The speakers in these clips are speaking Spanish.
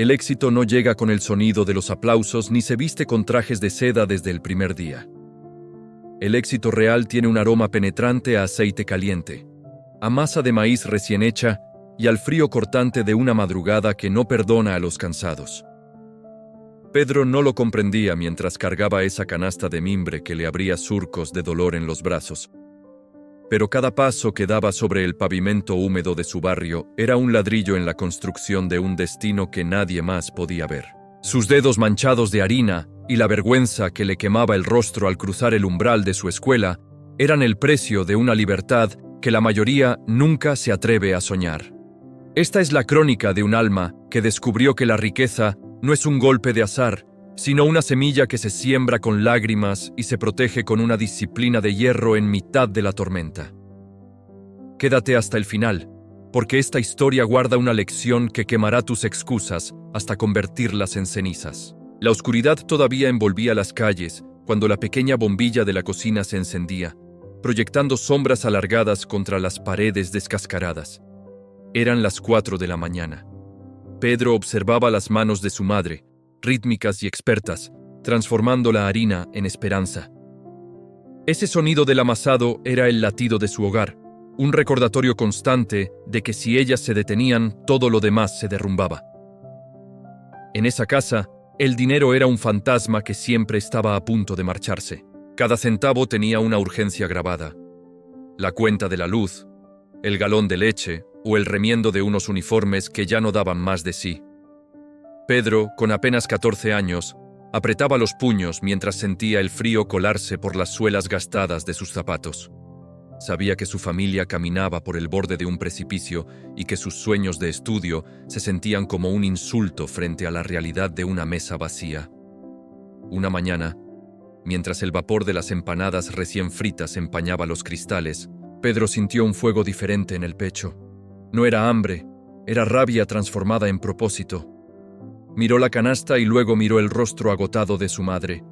El éxito no llega con el sonido de los aplausos ni se viste con trajes de seda desde el primer día. El éxito real tiene un aroma penetrante a aceite caliente, a masa de maíz recién hecha y al frío cortante de una madrugada que no perdona a los cansados. Pedro no lo comprendía mientras cargaba esa canasta de mimbre que le abría surcos de dolor en los brazos. Pero cada paso que daba sobre el pavimento húmedo de su barrio era un ladrillo en la construcción de un destino que nadie más podía ver. Sus dedos manchados de harina y la vergüenza que le quemaba el rostro al cruzar el umbral de su escuela eran el precio de una libertad que la mayoría nunca se atreve a soñar. Esta es la crónica de un alma que descubrió que la riqueza no es un golpe de azar, sino una semilla que se siembra con lágrimas y se protege con una disciplina de hierro en mitad de la tormenta. Quédate hasta el final, porque esta historia guarda una lección que quemará tus excusas hasta convertirlas en cenizas. La oscuridad todavía envolvía las calles cuando la pequeña bombilla de la cocina se encendía, proyectando sombras alargadas contra las paredes descascaradas. Eran las 4 de la mañana. Pedro observaba las manos de su madre, rítmicas y expertas, transformando la harina en esperanza. Ese sonido del amasado era el latido de su hogar, un recordatorio constante de que si ellas se detenían, todo lo demás se derrumbaba. En esa casa, el dinero era un fantasma que siempre estaba a punto de marcharse. Cada centavo tenía una urgencia grabada. La cuenta de la luz, el galón de leche o el remiendo de unos uniformes que ya no daban más de sí. Pedro, con apenas 14 años, apretaba los puños mientras sentía el frío colarse por las suelas gastadas de sus zapatos. Sabía que su familia caminaba por el borde de un precipicio y que sus sueños de estudio se sentían como un insulto frente a la realidad de una mesa vacía. Una mañana, mientras el vapor de las empanadas recién fritas empañaba los cristales, Pedro sintió un fuego diferente en el pecho. No era hambre, era rabia transformada en propósito. Miró la canasta y luego miró el rostro agotado de su madre,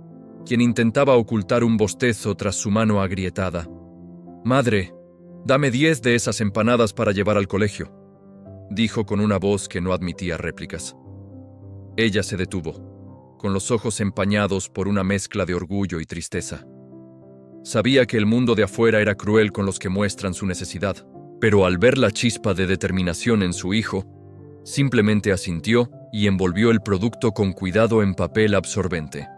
quien intentaba ocultar un bostezo tras su mano agrietada. «Madre, dame 10 de esas empanadas para llevar al colegio», dijo con una voz que no admitía réplicas. Ella se detuvo, con los ojos empañados por una mezcla de orgullo y tristeza. Sabía que el mundo de afuera era cruel con los que muestran su necesidad, pero al ver la chispa de determinación en su hijo, simplemente asintió y envolvió el producto con cuidado en papel absorbente.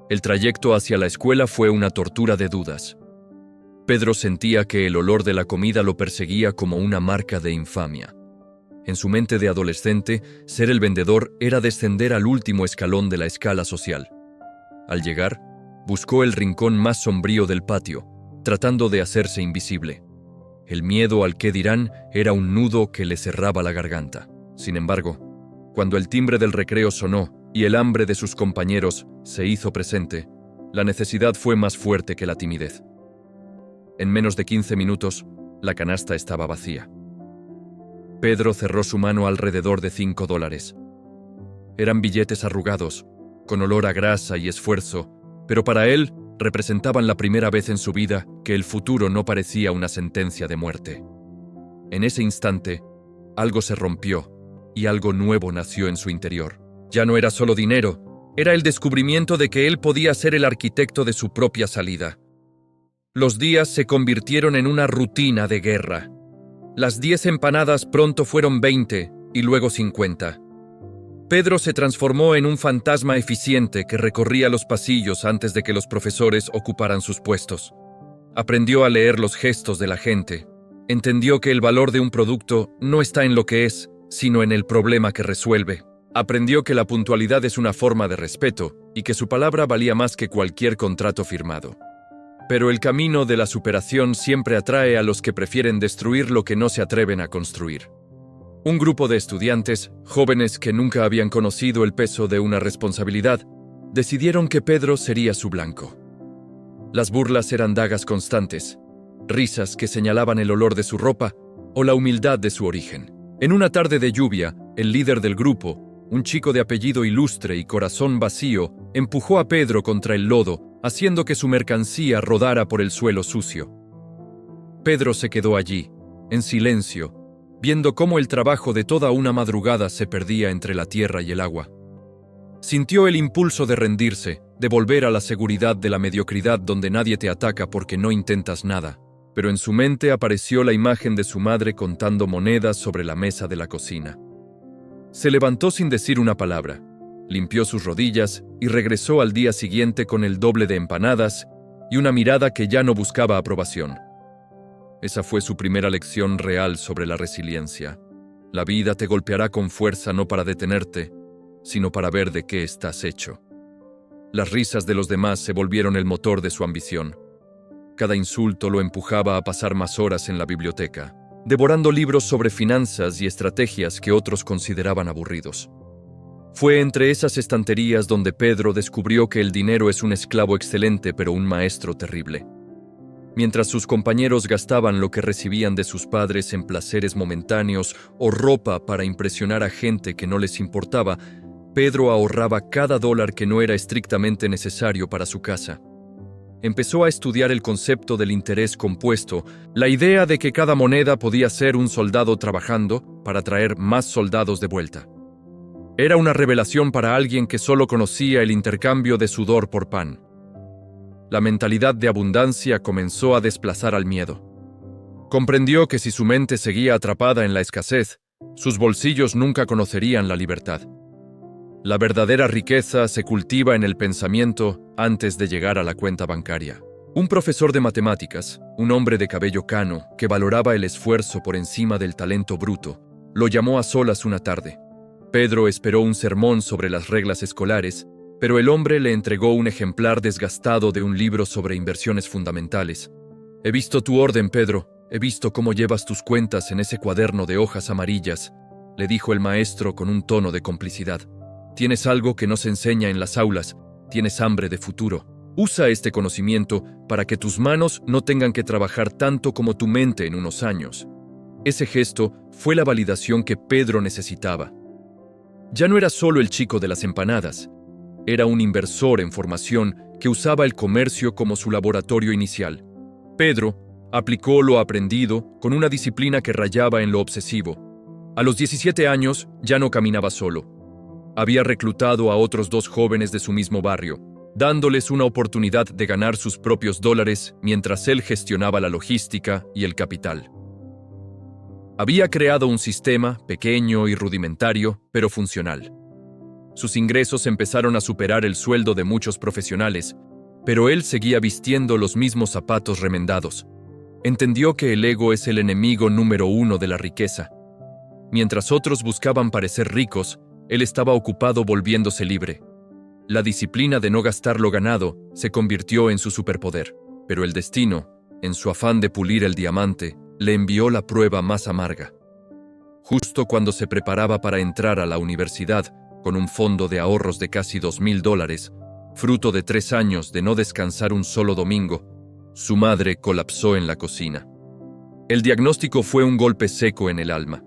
El trayecto hacia la escuela fue una tortura de dudas. Pedro sentía que el olor de la comida lo perseguía como una marca de infamia. En su mente de adolescente, ser el vendedor era descender al último escalón de la escala social. Al llegar, buscó el rincón más sombrío del patio, tratando de hacerse invisible. El miedo al qué dirán era un nudo que le cerraba la garganta. Sin embargo, cuando el timbre del recreo sonó y el hambre de sus compañeros se hizo presente, la necesidad fue más fuerte que la timidez. En menos de 15 minutos, la canasta estaba vacía. Pedro cerró su mano alrededor de $5. Eran billetes arrugados, con olor a grasa y esfuerzo, pero para él representaban la primera vez en su vida que el futuro no parecía una sentencia de muerte. En ese instante, algo se rompió y algo nuevo nació en su interior. Ya no era solo dinero, era el descubrimiento de que él podía ser el arquitecto de su propia salida. Los días se convirtieron en una rutina de guerra. Las 10 empanadas pronto fueron 20 y luego 50. Pedro se transformó en un fantasma eficiente que recorría los pasillos antes de que los profesores ocuparan sus puestos. Aprendió a leer los gestos de la gente. Entendió que el valor de un producto no está en lo que es, sino en el problema que resuelve. Aprendió que la puntualidad es una forma de respeto y que su palabra valía más que cualquier contrato firmado. Pero el camino de la superación siempre atrae a los que prefieren destruir lo que no se atreven a construir. Un grupo de estudiantes, jóvenes que nunca habían conocido el peso de una responsabilidad, decidieron que Pedro sería su blanco. Las burlas eran dagas constantes, risas que señalaban el olor de su ropa o la humildad de su origen. En una tarde de lluvia, el líder del grupo, un chico de apellido ilustre y corazón vacío, empujó a Pedro contra el lodo, haciendo que su mercancía rodara por el suelo sucio. Pedro se quedó allí, en silencio, viendo cómo el trabajo de toda una madrugada se perdía entre la tierra y el agua. Sintió el impulso de rendirse, de volver a la seguridad de la mediocridad donde nadie te ataca porque no intentas nada. Pero en su mente apareció la imagen de su madre contando monedas sobre la mesa de la cocina. Se levantó sin decir una palabra, limpió sus rodillas y regresó al día siguiente con el doble de empanadas y una mirada que ya no buscaba aprobación. Esa fue su primera lección real sobre la resiliencia. La vida te golpeará con fuerza no para detenerte, sino para ver de qué estás hecho. Las risas de los demás se volvieron el motor de su ambición. Cada insulto lo empujaba a pasar más horas en la biblioteca, devorando libros sobre finanzas y estrategias que otros consideraban aburridos. Fue entre esas estanterías donde Pedro descubrió que el dinero es un esclavo excelente pero un maestro terrible. Mientras sus compañeros gastaban lo que recibían de sus padres en placeres momentáneos o ropa para impresionar a gente que no les importaba, Pedro ahorraba cada dólar que no era estrictamente necesario para su casa. Empezó a estudiar el concepto del interés compuesto, la idea de que cada moneda podía ser un soldado trabajando para traer más soldados de vuelta. Era una revelación para alguien que solo conocía el intercambio de sudor por pan. La mentalidad de abundancia comenzó a desplazar al miedo. Comprendió que si su mente seguía atrapada en la escasez, sus bolsillos nunca conocerían la libertad. La verdadera riqueza se cultiva en el pensamiento antes de llegar a la cuenta bancaria. Un profesor de matemáticas, un hombre de cabello cano que valoraba el esfuerzo por encima del talento bruto, lo llamó a solas una tarde. Pedro esperó un sermón sobre las reglas escolares, pero el hombre le entregó un ejemplar desgastado de un libro sobre inversiones fundamentales. «He visto tu orden, Pedro. He visto cómo llevas tus cuentas en ese cuaderno de hojas amarillas», le dijo el maestro con un tono de complicidad. «Tienes algo que no se enseña en las aulas. Tienes hambre de futuro. Usa este conocimiento para que tus manos no tengan que trabajar tanto como tu mente en unos años». Ese gesto fue la validación que Pedro necesitaba. Ya no era solo el chico de las empanadas. Era un inversor en formación que usaba el comercio como su laboratorio inicial. Pedro aplicó lo aprendido con una disciplina que rayaba en lo obsesivo. A los 17 años ya no caminaba solo. Había reclutado a otros 2 jóvenes de su mismo barrio, dándoles una oportunidad de ganar sus propios dólares mientras él gestionaba la logística y el capital. Había creado un sistema pequeño y rudimentario, pero funcional. Sus ingresos empezaron a superar el sueldo de muchos profesionales, pero él seguía vistiendo los mismos zapatos remendados. Entendió que el ego es el enemigo número 1 de la riqueza. Mientras otros buscaban parecer ricos, él estaba ocupado volviéndose libre. La disciplina de no gastar lo ganado se convirtió en su superpoder, pero el destino, en su afán de pulir el diamante, le envió la prueba más amarga. Justo cuando se preparaba para entrar a la universidad, con un fondo de ahorros de casi $2,000, fruto de 3 años de no descansar un solo domingo, su madre colapsó en la cocina. El diagnóstico fue un golpe seco en el alma.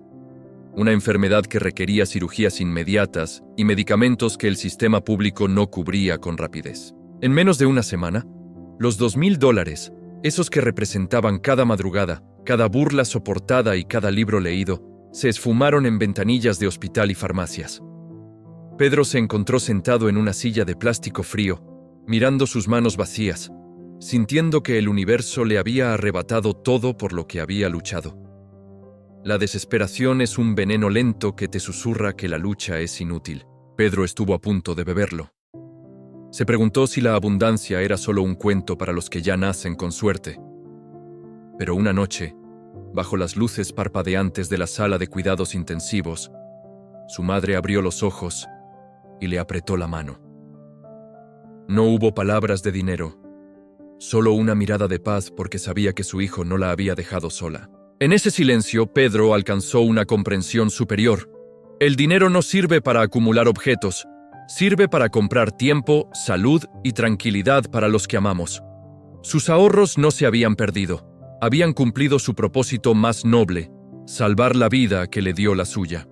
Una enfermedad que requería cirugías inmediatas y medicamentos que el sistema público no cubría con rapidez. En menos de una semana, los $2,000, esos que representaban cada madrugada, cada burla soportada y cada libro leído, se esfumaron en ventanillas de hospital y farmacias. Pedro se encontró sentado en una silla de plástico frío, mirando sus manos vacías, sintiendo que el universo le había arrebatado todo por lo que había luchado. La desesperación es un veneno lento que te susurra que la lucha es inútil. Pedro estuvo a punto de beberlo. Se preguntó si la abundancia era solo un cuento para los que ya nacen con suerte. Pero una noche, bajo las luces parpadeantes de la sala de cuidados intensivos, su madre abrió los ojos y le apretó la mano. No hubo palabras de dinero, solo una mirada de paz porque sabía que su hijo no la había dejado sola. En ese silencio, Pedro alcanzó una comprensión superior. El dinero no sirve para acumular objetos, sirve para comprar tiempo, salud y tranquilidad para los que amamos. Sus ahorros no se habían perdido, habían cumplido su propósito más noble, salvar la vida que le dio la suya.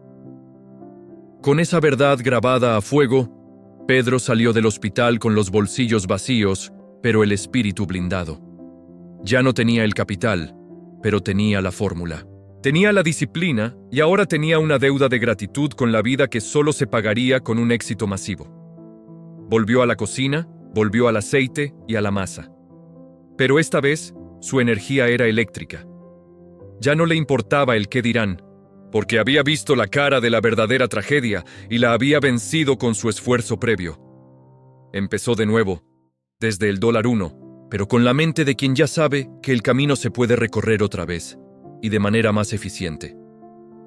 Con esa verdad grabada a fuego, Pedro salió del hospital con los bolsillos vacíos, pero el espíritu blindado. Ya no tenía el capital, pero tenía la fórmula. Tenía la disciplina y ahora tenía una deuda de gratitud con la vida que solo se pagaría con un éxito masivo. Volvió a la cocina, volvió al aceite y a la masa. Pero esta vez, su energía era eléctrica. Ya no le importaba el qué dirán, porque había visto la cara de la verdadera tragedia y la había vencido con su esfuerzo previo. Empezó de nuevo, desde el $1, pero con la mente de quien ya sabe que el camino se puede recorrer otra vez, y de manera más eficiente.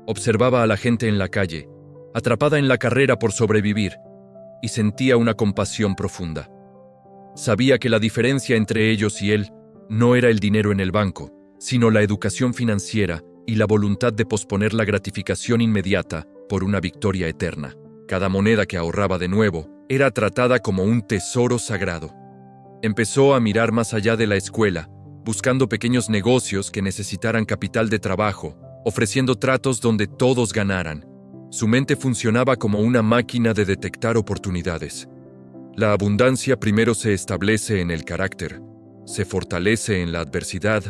Observaba a la gente en la calle, atrapada en la carrera por sobrevivir, y sentía una compasión profunda. Sabía que la diferencia entre ellos y él no era el dinero en el banco, sino la educación financiera y la voluntad de posponer la gratificación inmediata por una victoria eterna. Cada moneda que ahorraba de nuevo era tratada como un tesoro sagrado. Empezó a mirar más allá de la escuela, buscando pequeños negocios que necesitaran capital de trabajo, ofreciendo tratos donde todos ganaran. Su mente funcionaba como una máquina de detectar oportunidades. La abundancia primero se establece en el carácter, se fortalece en la adversidad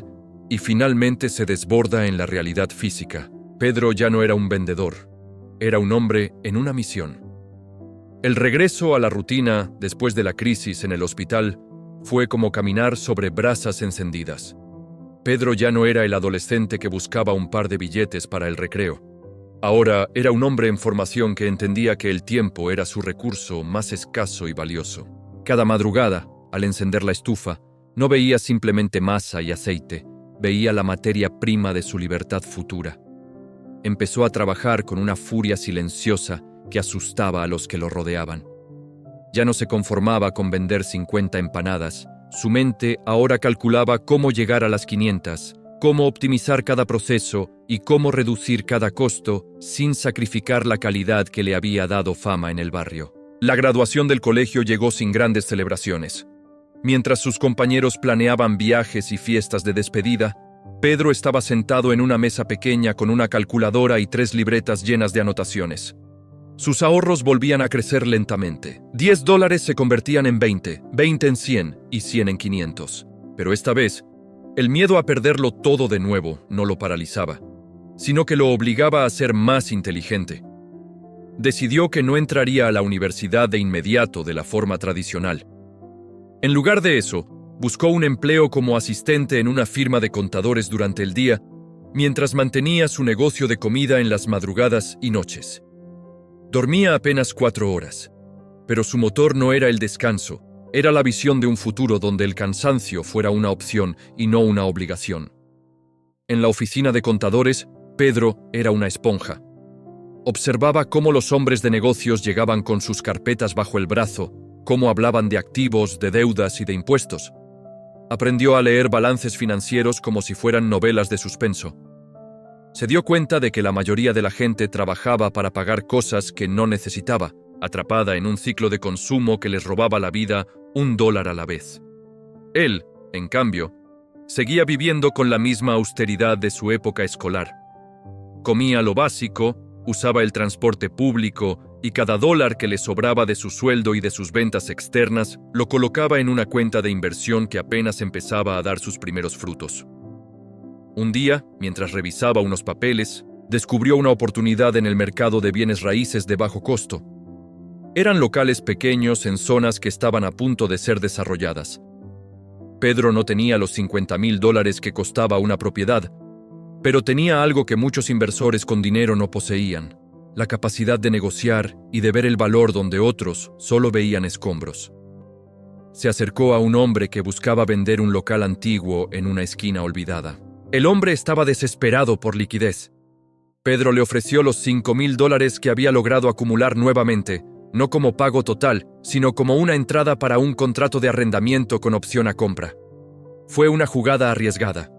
y finalmente se desborda en la realidad física. Pedro ya no era un vendedor, era un hombre en una misión. El regreso a la rutina después de la crisis en el hospital fue como caminar sobre brasas encendidas. Pedro ya no era el adolescente que buscaba un par de billetes para el recreo. Ahora era un hombre en formación que entendía que el tiempo era su recurso más escaso y valioso. Cada madrugada, al encender la estufa, no veía simplemente masa y aceite, veía la materia prima de su libertad futura. Empezó a trabajar con una furia silenciosa que asustaba a los que lo rodeaban. Ya no se conformaba con vender 50 empanadas. Su mente ahora calculaba cómo llegar a las 500, cómo optimizar cada proceso y cómo reducir cada costo sin sacrificar la calidad que le había dado fama en el barrio. La graduación del colegio llegó sin grandes celebraciones. Mientras sus compañeros planeaban viajes y fiestas de despedida, Pedro estaba sentado en una mesa pequeña con una calculadora y 3 libretas llenas de anotaciones. Sus ahorros volvían a crecer lentamente. $10 se convertían en 20, 20 en 100 y 100 en 500. Pero esta vez, el miedo a perderlo todo de nuevo no lo paralizaba, sino que lo obligaba a ser más inteligente. Decidió que no entraría a la universidad de inmediato de la forma tradicional. En lugar de eso, buscó un empleo como asistente en una firma de contadores durante el día, mientras mantenía su negocio de comida en las madrugadas y noches. Dormía apenas 4 horas, pero su motor no era el descanso, era la visión de un futuro donde el cansancio fuera una opción y no una obligación. En la oficina de contadores, Pedro era una esponja. Observaba cómo los hombres de negocios llegaban con sus carpetas bajo el brazo, cómo hablaban de activos, de deudas y de impuestos. Aprendió a leer balances financieros como si fueran novelas de suspenso. Se dio cuenta de que la mayoría de la gente trabajaba para pagar cosas que no necesitaba, atrapada en un ciclo de consumo que les robaba la vida $1 a la vez. Él, en cambio, seguía viviendo con la misma austeridad de su época escolar. Comía lo básico, usaba el transporte público y cada $1 que le sobraba de su sueldo y de sus ventas externas lo colocaba en una cuenta de inversión que apenas empezaba a dar sus primeros frutos. Un día, mientras revisaba unos papeles, descubrió una oportunidad en el mercado de bienes raíces de bajo costo. Eran locales pequeños en zonas que estaban a punto de ser desarrolladas. Pedro no tenía los $50,000 que costaba una propiedad, pero tenía algo que muchos inversores con dinero no poseían: la capacidad de negociar y de ver el valor donde otros solo veían escombros. Se acercó a un hombre que buscaba vender un local antiguo en una esquina olvidada. El hombre estaba desesperado por liquidez. Pedro le ofreció los $5,000 que había logrado acumular nuevamente, no como pago total, sino como una entrada para un contrato de arrendamiento con opción a compra. Fue una jugada arriesgada.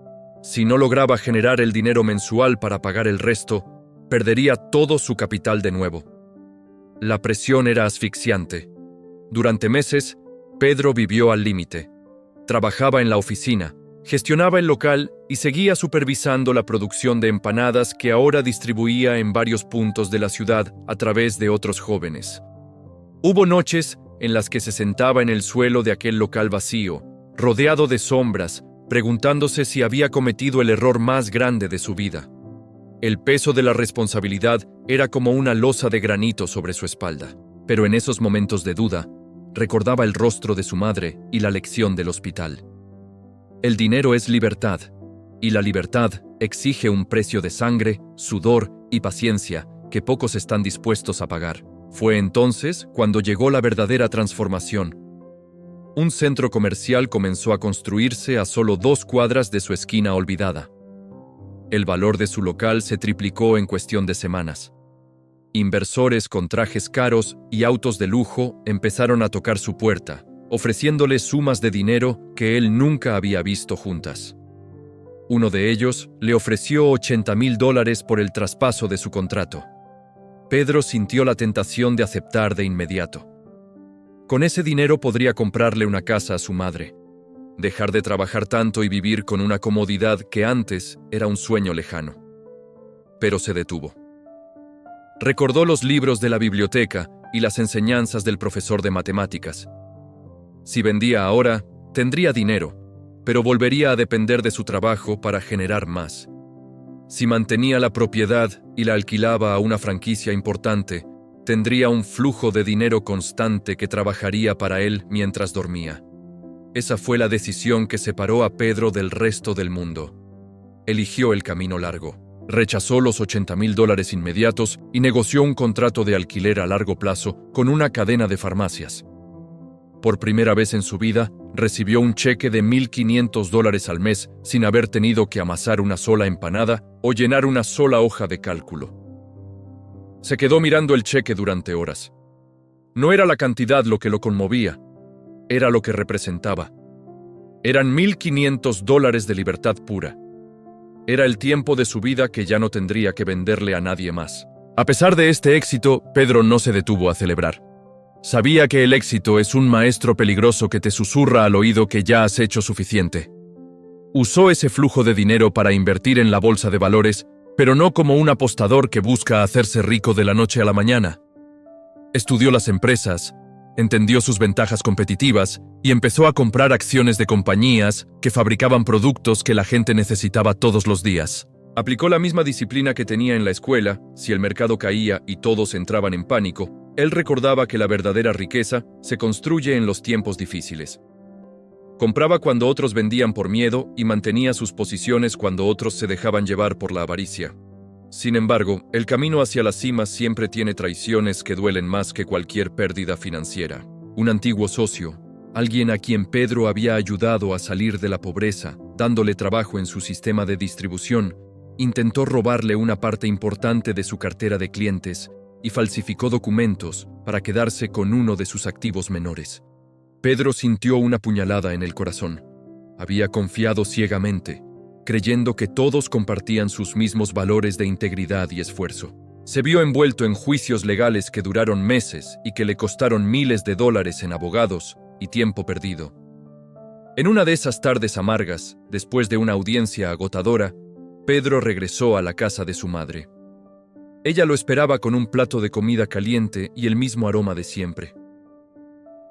Si no lograba generar el dinero mensual para pagar el resto, perdería todo su capital de nuevo. La presión era asfixiante. Durante meses, Pedro vivió al límite. Trabajaba en la oficina, gestionaba el local y seguía supervisando la producción de empanadas que ahora distribuía en varios puntos de la ciudad a través de otros jóvenes. Hubo noches en las que se sentaba en el suelo de aquel local vacío, rodeado de sombras, preguntándose si había cometido el error más grande de su vida. El peso de la responsabilidad era como una losa de granito sobre su espalda. Pero en esos momentos de duda, recordaba el rostro de su madre y la lección del hospital. El dinero es libertad, y la libertad exige un precio de sangre, sudor y paciencia que pocos están dispuestos a pagar. Fue entonces cuando llegó la verdadera transformación. Un centro comercial comenzó a construirse a solo 2 cuadras de su esquina olvidada. El valor de su local se triplicó en cuestión de semanas. Inversores con trajes caros y autos de lujo empezaron a tocar su puerta, ofreciéndole sumas de dinero que él nunca había visto juntas. Uno de ellos le ofreció $80,000 por el traspaso de su contrato. Pedro sintió la tentación de aceptar de inmediato. Con ese dinero podría comprarle una casa a su madre, dejar de trabajar tanto y vivir con una comodidad que antes era un sueño lejano. Pero se detuvo. Recordó los libros de la biblioteca y las enseñanzas del profesor de matemáticas. Si vendía ahora, tendría dinero, pero volvería a depender de su trabajo para generar más. Si mantenía la propiedad y la alquilaba a una franquicia importante, tendría un flujo de dinero constante que trabajaría para él mientras dormía. Esa fue la decisión que separó a Pedro del resto del mundo. Eligió el camino largo. Rechazó los $80,000 inmediatos y negoció un contrato de alquiler a largo plazo con una cadena de farmacias. Por primera vez en su vida, recibió un cheque de $1,500 al mes sin haber tenido que amasar una sola empanada o llenar una sola hoja de cálculo. Se quedó mirando el cheque durante horas. No era la cantidad lo que lo conmovía, era lo que representaba. Eran $1,500 de libertad pura. Era el tiempo de su vida que ya no tendría que venderle a nadie más. A pesar de este éxito, Pedro no se detuvo a celebrar. Sabía que el éxito es un maestro peligroso que te susurra al oído que ya has hecho suficiente. Usó ese flujo de dinero para invertir en la bolsa de valores, pero no como un apostador que busca hacerse rico de la noche a la mañana. Estudió las empresas, entendió sus ventajas competitivas y empezó a comprar acciones de compañías que fabricaban productos que la gente necesitaba todos los días. Aplicó la misma disciplina que tenía en la escuela. Si el mercado caía y todos entraban en pánico, él recordaba que la verdadera riqueza se construye en los tiempos difíciles. Compraba cuando otros vendían por miedo y mantenía sus posiciones cuando otros se dejaban llevar por la avaricia. Sin embargo, el camino hacia la cima siempre tiene traiciones que duelen más que cualquier pérdida financiera. Un antiguo socio, alguien a quien Pedro había ayudado a salir de la pobreza, dándole trabajo en su sistema de distribución, intentó robarle una parte importante de su cartera de clientes y falsificó documentos para quedarse con uno de sus activos menores. Pedro sintió una puñalada en el corazón. Había confiado ciegamente, creyendo que todos compartían sus mismos valores de integridad y esfuerzo. Se vio envuelto en juicios legales que duraron meses y que le costaron miles de dólares en abogados y tiempo perdido. En una de esas tardes amargas, después de una audiencia agotadora, Pedro regresó a la casa de su madre. Ella lo esperaba con un plato de comida caliente y el mismo aroma de siempre.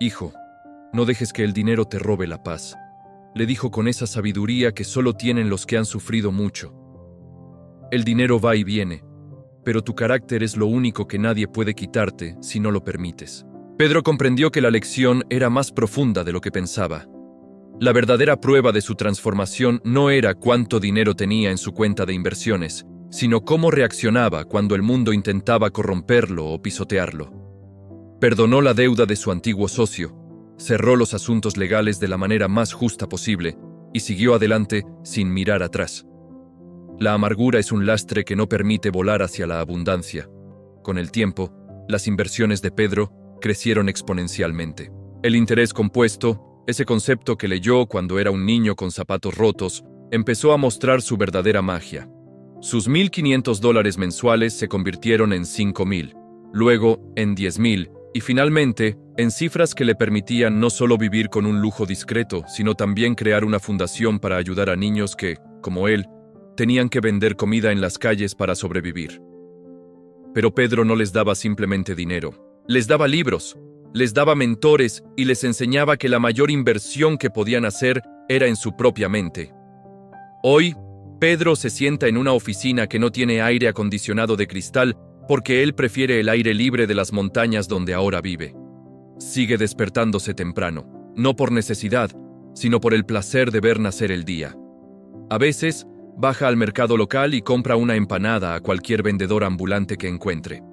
«Hijo, no dejes que el dinero te robe la paz», le dijo con esa sabiduría que solo tienen los que han sufrido mucho. «El dinero va y viene, pero tu carácter es lo único que nadie puede quitarte si no lo permites». Pedro comprendió que la lección era más profunda de lo que pensaba. La verdadera prueba de su transformación no era cuánto dinero tenía en su cuenta de inversiones, sino cómo reaccionaba cuando el mundo intentaba corromperlo o pisotearlo. Perdonó la deuda de su antiguo socio, cerró los asuntos legales de la manera más justa posible y siguió adelante sin mirar atrás. La amargura es un lastre que no permite volar hacia la abundancia. Con el tiempo, las inversiones de Pedro crecieron exponencialmente. El interés compuesto, ese concepto que leyó cuando era un niño con zapatos rotos, empezó a mostrar su verdadera magia. Sus $1,500 mensuales se convirtieron en $5,000, luego en $10,000 y finalmente en cifras que le permitían no solo vivir con un lujo discreto, sino también crear una fundación para ayudar a niños que, como él, tenían que vender comida en las calles para sobrevivir. Pero Pedro no les daba simplemente dinero. Les daba libros, les daba mentores y les enseñaba que la mayor inversión que podían hacer era en su propia mente. Hoy, Pedro se sienta en una oficina que no tiene aire acondicionado de cristal porque él prefiere el aire libre de las montañas donde ahora vive. Sigue despertándose temprano, no por necesidad, sino por el placer de ver nacer el día. A veces, baja al mercado local y compra una empanada a cualquier vendedor ambulante que encuentre.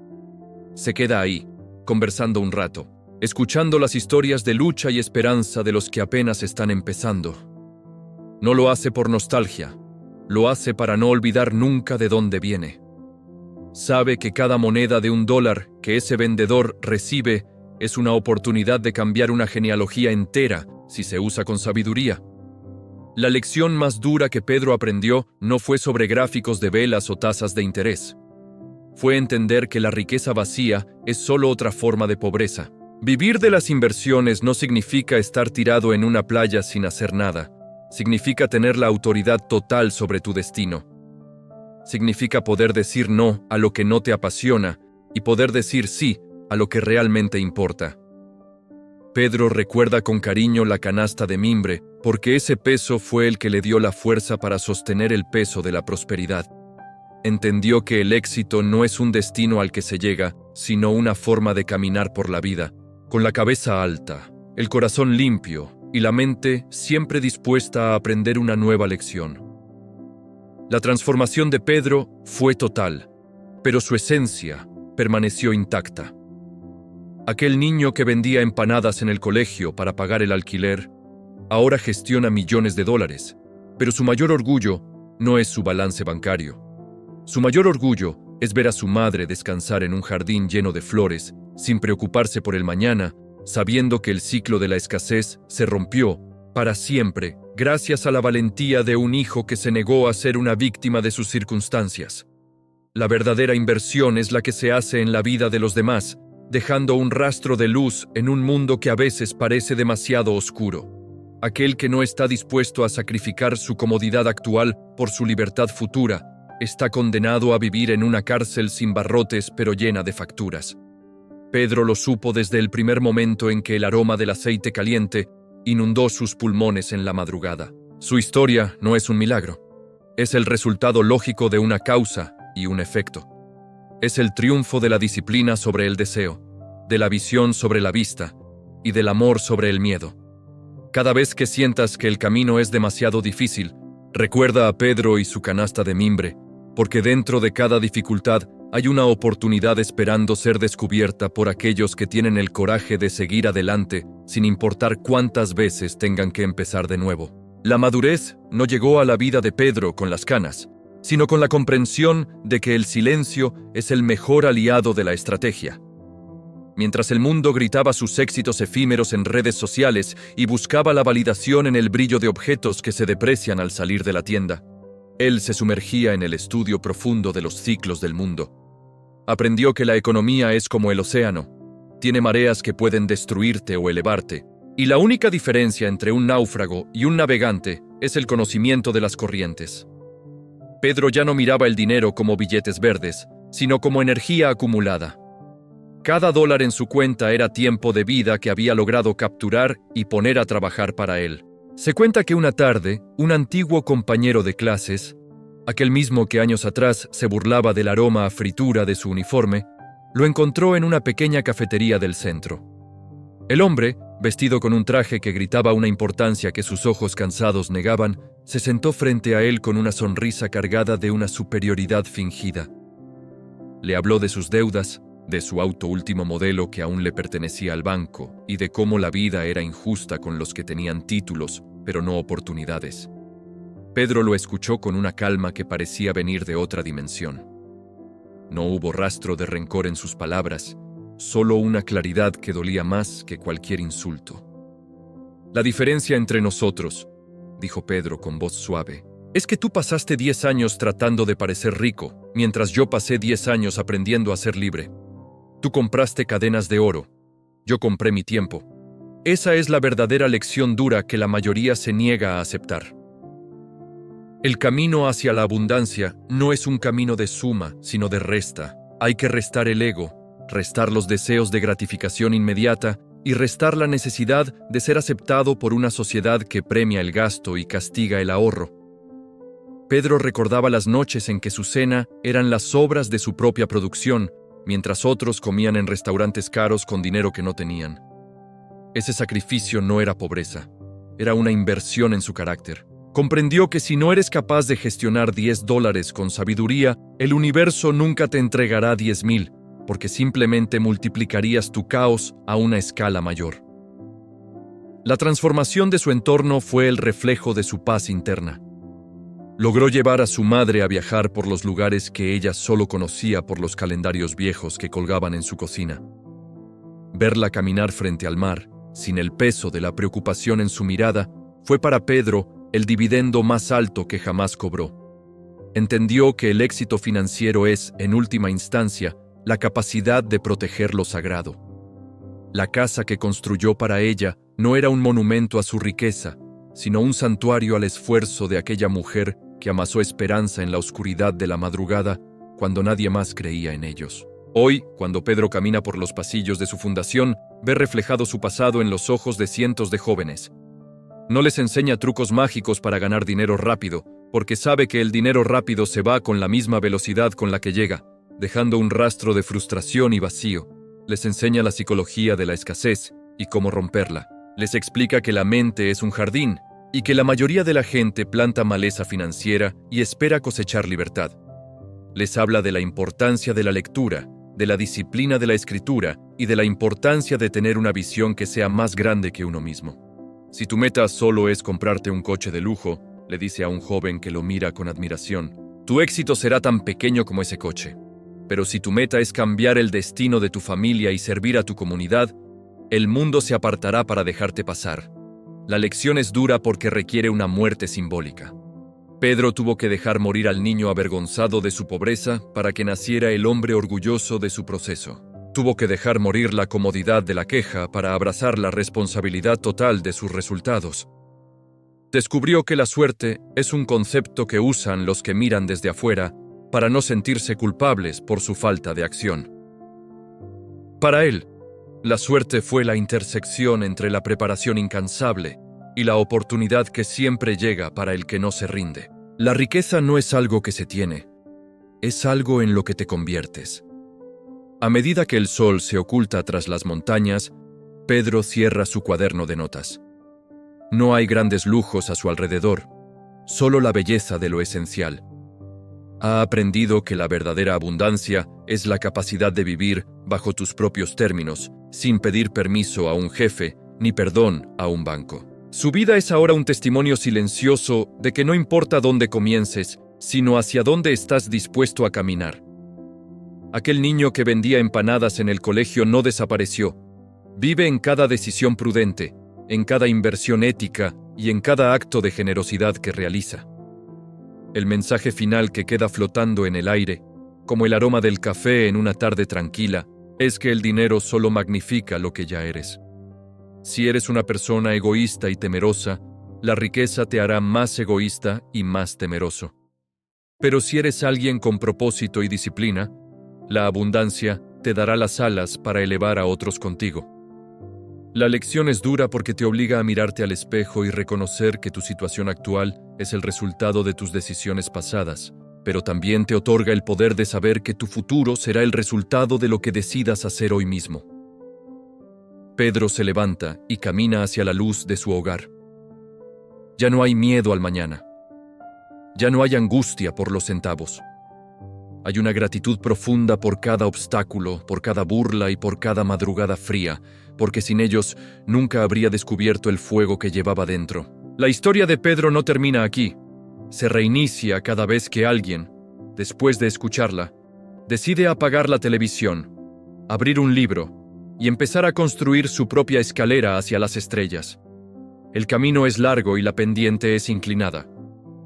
Se queda ahí, conversando un rato, escuchando las historias de lucha y esperanza de los que apenas están empezando. No lo hace por nostalgia, lo hace para no olvidar nunca de dónde viene. Sabe que cada moneda de $1 que ese vendedor recibe es una oportunidad de cambiar una genealogía entera si se usa con sabiduría. La lección más dura que Pedro aprendió no fue sobre gráficos de velas o tasas de interés. Fue entender que la riqueza vacía es solo otra forma de pobreza. Vivir de las inversiones no significa estar tirado en una playa sin hacer nada. Significa tener la autoridad total sobre tu destino. Significa poder decir no a lo que no te apasiona y poder decir sí a lo que realmente importa. Pedro recuerda con cariño la canasta de mimbre porque ese peso fue el que le dio la fuerza para sostener el peso de la prosperidad. Entendió que el éxito no es un destino al que se llega, sino una forma de caminar por la vida, con la cabeza alta, el corazón limpio y la mente siempre dispuesta a aprender una nueva lección. La transformación de Pedro fue total, pero su esencia permaneció intacta. Aquel niño que vendía empanadas en el colegio para pagar el alquiler, ahora gestiona millones de dólares, pero su mayor orgullo no es su balance bancario. Su mayor orgullo es ver a su madre descansar en un jardín lleno de flores, sin preocuparse por el mañana, sabiendo que el ciclo de la escasez se rompió para siempre, gracias a la valentía de un hijo que se negó a ser una víctima de sus circunstancias. La verdadera inversión es la que se hace en la vida de los demás, dejando un rastro de luz en un mundo que a veces parece demasiado oscuro. Aquel que no está dispuesto a sacrificar su comodidad actual por su libertad futura, está condenado a vivir en una cárcel sin barrotes pero llena de facturas. Pedro lo supo desde el primer momento en que el aroma del aceite caliente inundó sus pulmones en la madrugada. Su historia no es un milagro. Es el resultado lógico de una causa y un efecto. Es el triunfo de la disciplina sobre el deseo, de la visión sobre la vista y del amor sobre el miedo. Cada vez que sientas que el camino es demasiado difícil, recuerda a Pedro y su canasta de mimbre, porque dentro de cada dificultad hay una oportunidad esperando ser descubierta por aquellos que tienen el coraje de seguir adelante sin importar cuántas veces tengan que empezar de nuevo. La madurez no llegó a la vida de Pedro con las canas, sino con la comprensión de que el silencio es el mejor aliado de la estrategia. Mientras el mundo gritaba sus éxitos efímeros en redes sociales y buscaba la validación en el brillo de objetos que se deprecian al salir de la tienda, él se sumergía en el estudio profundo de los ciclos del mundo. Aprendió que la economía es como el océano. Tiene mareas que pueden destruirte o elevarte, y la única diferencia entre un náufrago y un navegante es el conocimiento de las corrientes. Pedro ya no miraba el dinero como billetes verdes, sino como energía acumulada. Cada dólar en su cuenta era tiempo de vida que había logrado capturar y poner a trabajar para él. Se cuenta que una tarde, un antiguo compañero de clases, aquel mismo que años atrás se burlaba del aroma a fritura de su uniforme, lo encontró en una pequeña cafetería del centro. El hombre, vestido con un traje que gritaba una importancia que sus ojos cansados negaban, se sentó frente a él con una sonrisa cargada de una superioridad fingida. Le habló de sus deudas, de su auto último modelo que aún le pertenecía al banco y de cómo la vida era injusta con los que tenían títulos, pero no oportunidades. Pedro lo escuchó con una calma que parecía venir de otra dimensión. No hubo rastro de rencor en sus palabras, solo una claridad que dolía más que cualquier insulto. La diferencia entre nosotros, dijo Pedro con voz suave, es que tú pasaste 10 años tratando de parecer rico, mientras yo pasé 10 años aprendiendo a ser libre. Tú compraste cadenas de oro, yo compré mi tiempo. Esa es la verdadera lección dura que la mayoría se niega a aceptar. El camino hacia la abundancia no es un camino de suma, sino de resta. Hay que restar el ego, restar los deseos de gratificación inmediata y restar la necesidad de ser aceptado por una sociedad que premia el gasto y castiga el ahorro. Pedro recordaba las noches en que su cena eran las obras de su propia producción, mientras otros comían en restaurantes caros con dinero que no tenían. Ese sacrificio no era pobreza, era una inversión en su carácter. Comprendió que si no eres capaz de gestionar $10 con sabiduría, el universo nunca te entregará 10,000, porque simplemente multiplicarías tu caos a una escala mayor. La transformación de su entorno fue el reflejo de su paz interna. Logró llevar a su madre a viajar por los lugares que ella solo conocía por los calendarios viejos que colgaban en su cocina. Verla caminar frente al mar, sin el peso de la preocupación en su mirada, fue para Pedro el dividendo más alto que jamás cobró. Entendió que el éxito financiero es, en última instancia, la capacidad de proteger lo sagrado. La casa que construyó para ella no era un monumento a su riqueza, sino un santuario al esfuerzo de aquella mujer que amasó esperanza en la oscuridad de la madrugada cuando nadie más creía en ellos. Hoy, cuando Pedro camina por los pasillos de su fundación, ve reflejado su pasado en los ojos de cientos de jóvenes. No les enseña trucos mágicos para ganar dinero rápido, porque sabe que el dinero rápido se va con la misma velocidad con la que llega, dejando un rastro de frustración y vacío. Les enseña la psicología de la escasez y cómo romperla. Les explica que la mente es un jardín y que la mayoría de la gente planta maleza financiera y espera cosechar libertad. Les habla de la importancia de la lectura, de la disciplina de la escritura y de la importancia de tener una visión que sea más grande que uno mismo. Si tu meta solo es comprarte un coche de lujo, le dice a un joven que lo mira con admiración, tu éxito será tan pequeño como ese coche. Pero si tu meta es cambiar el destino de tu familia y servir a tu comunidad, el mundo se apartará para dejarte pasar. La lección es dura porque requiere una muerte simbólica. Pedro tuvo que dejar morir al niño avergonzado de su pobreza para que naciera el hombre orgulloso de su proceso. Tuvo que dejar morir la comodidad de la queja para abrazar la responsabilidad total de sus resultados. Descubrió que la suerte es un concepto que usan los que miran desde afuera para no sentirse culpables por su falta de acción. Para él, la suerte fue la intersección entre la preparación incansable y la oportunidad que siempre llega para el que no se rinde. La riqueza no es algo que se tiene, es algo en lo que te conviertes. A medida que el sol se oculta tras las montañas, Pedro cierra su cuaderno de notas. No hay grandes lujos a su alrededor, solo la belleza de lo esencial. Ha aprendido que la verdadera abundancia es la capacidad de vivir bajo tus propios términos, sin pedir permiso a un jefe ni perdón a un banco. Su vida es ahora un testimonio silencioso de que no importa dónde comiences, sino hacia dónde estás dispuesto a caminar. Aquel niño que vendía empanadas en el colegio no desapareció. Vive en cada decisión prudente, en cada inversión ética y en cada acto de generosidad que realiza. El mensaje final que queda flotando en el aire, como el aroma del café en una tarde tranquila, es que el dinero solo magnifica lo que ya eres. Si eres una persona egoísta y temerosa, la riqueza te hará más egoísta y más temeroso. Pero si eres alguien con propósito y disciplina, la abundancia te dará las alas para elevar a otros contigo. La lección es dura porque te obliga a mirarte al espejo y reconocer que tu situación actual es el resultado de tus decisiones pasadas, pero también te otorga el poder de saber que tu futuro será el resultado de lo que decidas hacer hoy mismo. Pedro se levanta y camina hacia la luz de su hogar. Ya no hay miedo al mañana. Ya no hay angustia por los centavos. Hay una gratitud profunda por cada obstáculo, por cada burla y por cada madrugada fría, porque sin ellos nunca habría descubierto el fuego que llevaba dentro. La historia de Pedro no termina aquí. Se reinicia cada vez que alguien, después de escucharla, decide apagar la televisión, abrir un libro y empezar a construir su propia escalera hacia las estrellas. El camino es largo y la pendiente es inclinada.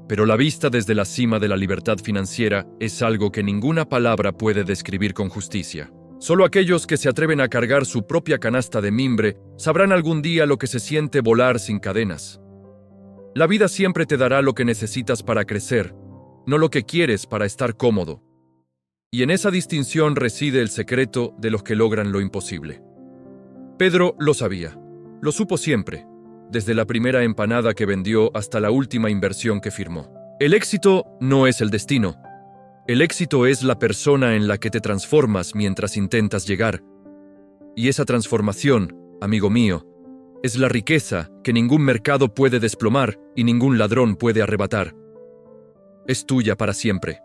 Pero la vista desde la cima de la libertad financiera es algo que ninguna palabra puede describir con justicia. Solo aquellos que se atreven a cargar su propia canasta de mimbre sabrán algún día lo que se siente volar sin cadenas. La vida siempre te dará lo que necesitas para crecer, no lo que quieres para estar cómodo. Y en esa distinción reside el secreto de los que logran lo imposible. Pedro lo sabía, lo supo siempre, desde la primera empanada que vendió hasta la última inversión que firmó. El éxito no es el destino. El éxito es la persona en la que te transformas mientras intentas llegar. Y esa transformación, amigo mío, es la riqueza que ningún mercado puede desplomar y ningún ladrón puede arrebatar. Es tuya para siempre.